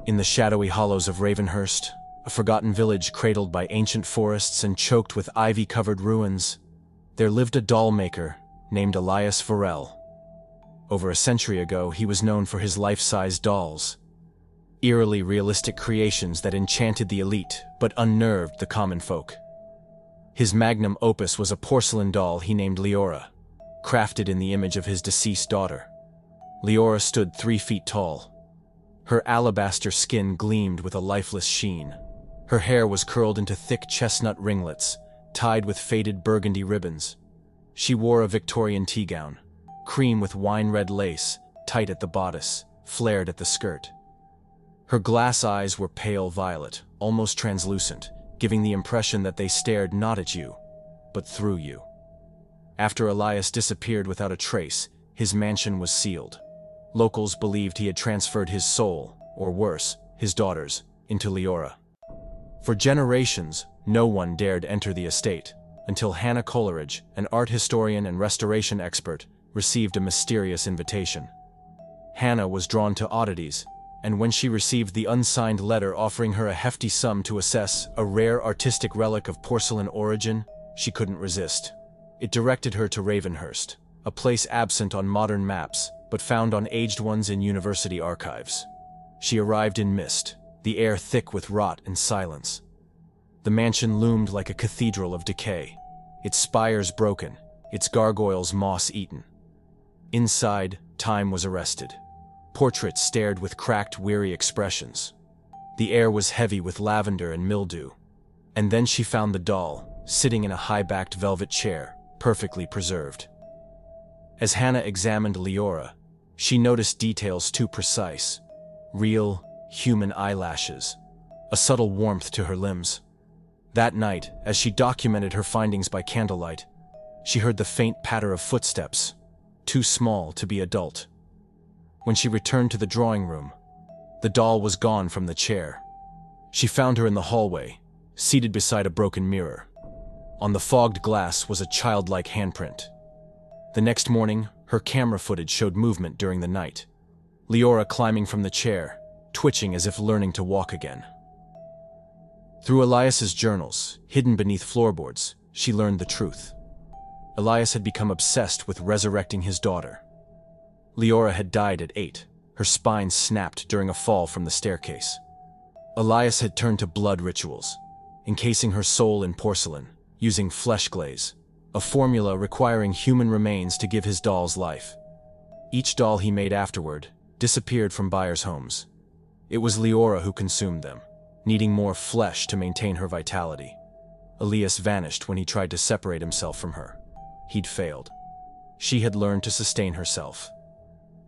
In the shadowy hollows of Ravenhurst, a forgotten village cradled by ancient forests and choked with ivy-covered ruins, there lived a doll maker named Elias Varel. Over a century ago, he was known for his life-size dolls, eerily realistic creations that enchanted the elite but unnerved the common folk. His magnum opus was a porcelain doll he named Leora, crafted in the image of his deceased daughter. Leora stood 3 feet tall. Her alabaster skin gleamed with a lifeless sheen. Her hair was curled into thick chestnut ringlets, tied with faded burgundy ribbons. She wore a Victorian tea gown, cream with wine-red lace, tight at the bodice, flared at the skirt. Her glass eyes were pale violet, almost translucent, giving the impression that they stared not at you, but through you. After Elias disappeared without a trace, his mansion was sealed. Locals believed he had transferred his soul, or worse, his daughter's, into Leora. For generations, no one dared enter the estate, until Hannah Coleridge, an art historian and restoration expert, received a mysterious invitation. Hannah was drawn to oddities, and when she received the unsigned letter offering her a hefty sum to assess a rare artistic relic of porcelain origin, she couldn't resist. It directed her to Ravenhurst, a place absent on modern maps, but found on aged ones in university archives. She arrived in mist, the air thick with rot and silence. The mansion loomed like a cathedral of decay, its spires broken, its gargoyles moss-eaten. Inside, time was arrested. Portraits stared with cracked, weary expressions. The air was heavy with lavender and mildew. And then she found the doll, sitting in a high-backed velvet chair, perfectly preserved. As Hannah examined Leora, she noticed details too precise. Real, human eyelashes, a subtle warmth to her limbs. That night, as she documented her findings by candlelight, she heard the faint patter of footsteps, too small to be adult. When she returned to the drawing room, the doll was gone from the chair. She found her in the hallway, seated beside a broken mirror. On the fogged glass was a childlike handprint. The next morning, her camera footage showed movement during the night. Leora climbing from the chair, twitching as if learning to walk again. Through Elias's journals, hidden beneath floorboards, she learned the truth. Elias had become obsessed with resurrecting his daughter. Leora had died at 8, her spine snapped during a fall from the staircase. Elias had turned to blood rituals, encasing her soul in porcelain, using flesh glaze, a formula requiring human remains to give his dolls life. Each doll he made afterward disappeared from buyers' homes. It was Leora who consumed them, needing more flesh to maintain her vitality. Elias vanished when he tried to separate himself from her. He'd failed. She had learned to sustain herself.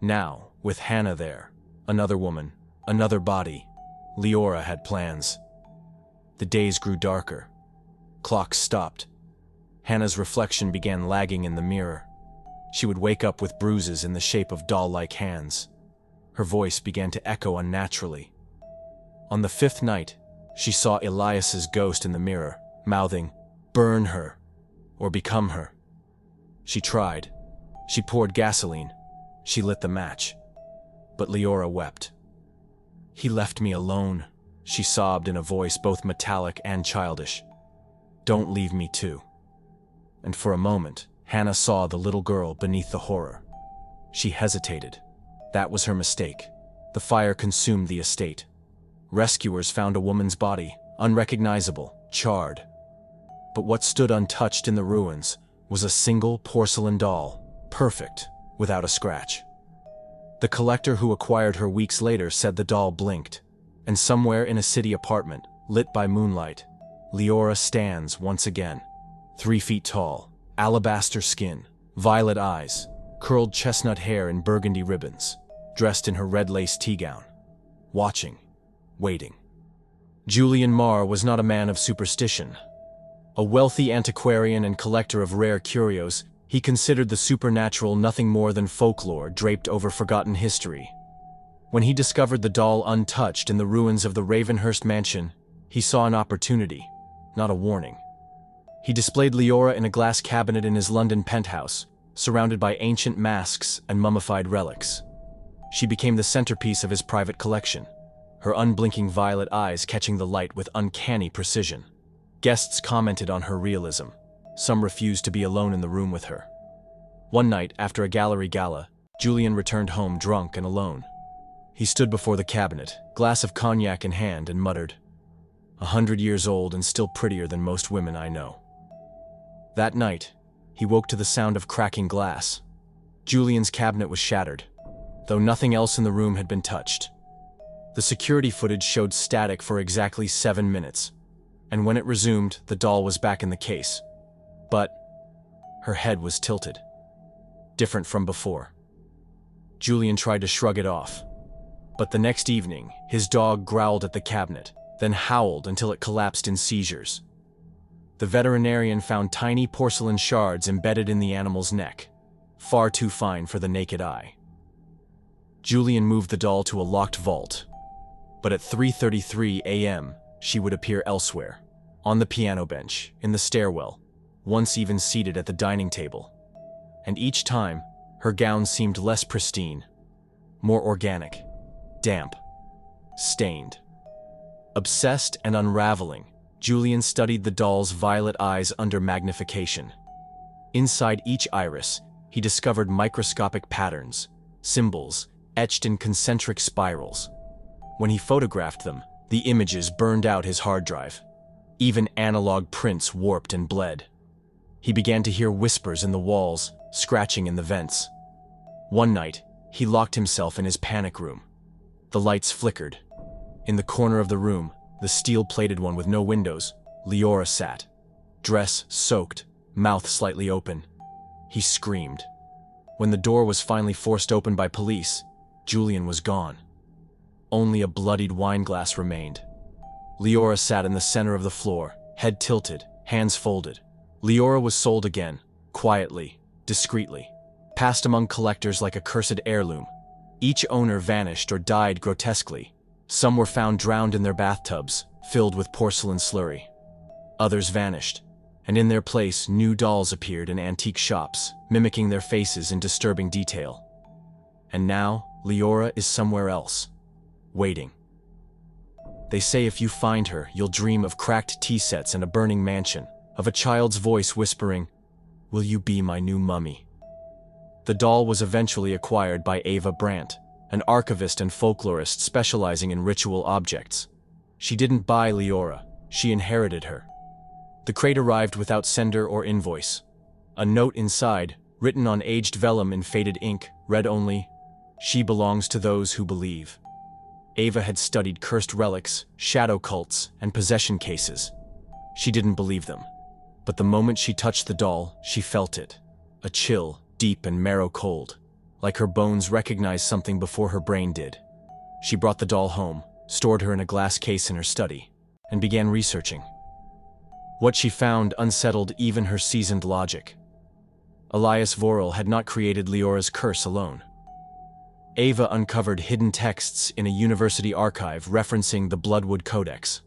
Now, with Hannah there, another woman, another body, Leora had plans. The days grew darker. Clocks stopped. Hannah's reflection began lagging in the mirror. She would wake up with bruises in the shape of doll-like hands. Her voice began to echo unnaturally. On the 5th night, she saw Elias's ghost in the mirror, mouthing, "Burn her, or become her." She tried. She poured gasoline. She lit the match. But Leora wept. "He left me alone," she sobbed in a voice both metallic and childish. "Don't leave me too." And for a moment, Hannah saw the little girl beneath the horror. She hesitated. That was her mistake. The fire consumed the estate. Rescuers found a woman's body, unrecognizable, charred. But what stood untouched in the ruins was a single porcelain doll, perfect, without a scratch. The collector who acquired her weeks later said the doll blinked, and somewhere in a city apartment, lit by moonlight, Leora stands once again, 3 feet tall, alabaster skin, violet eyes, curled chestnut hair in burgundy ribbons, dressed in her red lace tea gown, watching, waiting. Julian Marr was not a man of superstition. A wealthy antiquarian and collector of rare curios, he considered the supernatural nothing more than folklore draped over forgotten history. When he discovered the doll untouched in the ruins of the Ravenhurst mansion, he saw an opportunity, not a warning. He displayed Leora in a glass cabinet in his London penthouse, surrounded by ancient masks and mummified relics. She became the centerpiece of his private collection, her unblinking violet eyes catching the light with uncanny precision. Guests commented on her realism. Some refused to be alone in the room with her. One night, after a gallery gala, Julian returned home drunk and alone. He stood before the cabinet, glass of cognac in hand, and muttered, 100 years old and still prettier than most women I know. That night, he woke to the sound of cracking glass. Julian's cabinet was shattered, though nothing else in the room had been touched. The security footage showed static for exactly 7 minutes, and when it resumed, the doll was back in the case. But her head was tilted, different from before. Julian tried to shrug it off, but the next evening, his dog growled at the cabinet, then howled until it collapsed in seizures. The veterinarian found tiny porcelain shards embedded in the animal's neck, far too fine for the naked eye. Julian moved the doll to a locked vault, but at 3:33 a.m., she would appear elsewhere, on the piano bench, in the stairwell, once even seated at the dining table. And each time, her gown seemed less pristine, more organic, damp, stained. Obsessed and unraveling, Julian studied the doll's violet eyes under magnification. Inside each iris, he discovered microscopic patterns, symbols, etched in concentric spirals. When he photographed them, the images burned out his hard drive. Even analog prints warped and bled. He began to hear whispers in the walls, scratching in the vents. One night, he locked himself in his panic room. The lights flickered. In the corner of the room, the steel-plated one with no windows, Leora sat, dress soaked, mouth slightly open. He screamed. When the door was finally forced open by police, Julian was gone. Only a bloodied wine glass remained. Leora sat in the center of the floor, head tilted, hands folded. Leora was sold again, quietly, discreetly, passed among collectors like a cursed heirloom. Each owner vanished or died grotesquely. Some were found drowned in their bathtubs, filled with porcelain slurry. Others vanished, and in their place new dolls appeared in antique shops, mimicking their faces in disturbing detail. And now, Leora is somewhere else, waiting. They say if you find her, you'll dream of cracked tea sets and a burning mansion, of a child's voice whispering, "Will you be my new mummy?" The doll was eventually acquired by Ava Brandt, an archivist and folklorist specializing in ritual objects. She didn't buy Leora, she inherited her. The crate arrived without sender or invoice. A note inside, written on aged vellum in faded ink, read only, "She belongs to those who believe." Ava had studied cursed relics, shadow cults, and possession cases. She didn't believe them. But the moment she touched the doll, she felt it. A chill, deep and marrow cold, like her bones recognized something before her brain did. She brought the doll home, stored her in a glass case in her study, and began researching. What she found unsettled even her seasoned logic. Elias Vorel had not created Leora's curse alone. Ava uncovered hidden texts in a university archive referencing the Bloodwood Codex,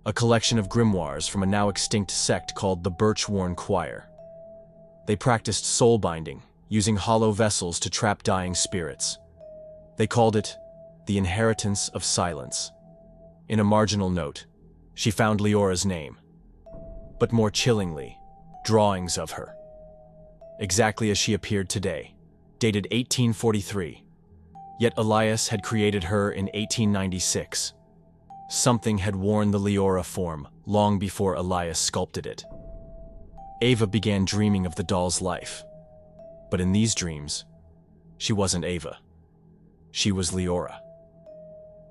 a collection of grimoires from a now extinct sect called the Birchworn Choir. They practiced soul binding, using hollow vessels to trap dying spirits. They called it the Inheritance of Silence. In a marginal note, she found Leora's name, but more chillingly, drawings of her. Exactly as she appeared today, dated 1843. Yet Elias had created her in 1896. Something had worn the Leora form long before Elias sculpted it. Ava began dreaming of the doll's life. But in these dreams, she wasn't Ava. She was Leora.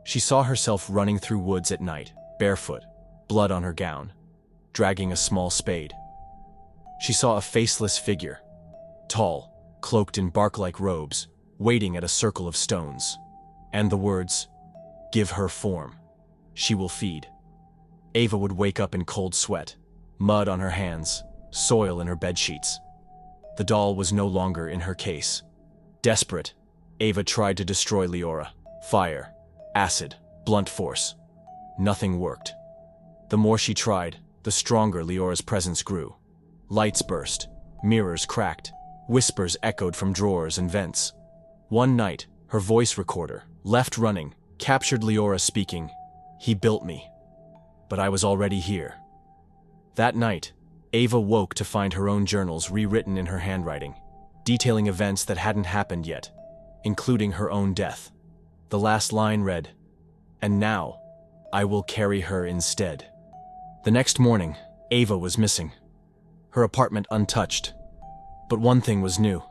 She saw herself running through woods at night, barefoot, blood on her gown, dragging a small spade. She saw a faceless figure, tall, cloaked in bark-like robes, waiting at a circle of stones. And the words, "Give her form. She will feed." Ava would wake up in cold sweat, mud on her hands, soil in her bedsheets. The doll was no longer in her case. Desperate, Ava tried to destroy Leora. Fire, acid, blunt force. Nothing worked. The more she tried, the stronger Leora's presence grew. Lights burst, mirrors cracked, whispers echoed from drawers and vents. One night, her voice recorder, left running, Captured Leora speaking. He built me. But I was already here. That night, Ava woke to find her own journals rewritten in her handwriting, detailing events that hadn't happened yet, including her own death. The last line read, "And now, I will carry her instead." The next morning, Ava was missing. Her apartment untouched. But one thing was new.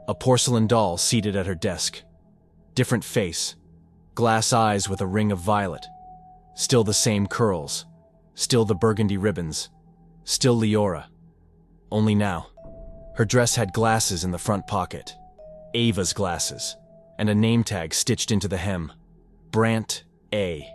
A porcelain doll seated at her desk. Different face. Glass eyes with a ring of violet. Still the same curls. Still the burgundy ribbons. Still Leora. Only now, her dress had glasses in the front pocket. Ava's glasses. And a name tag stitched into the hem. Brant A.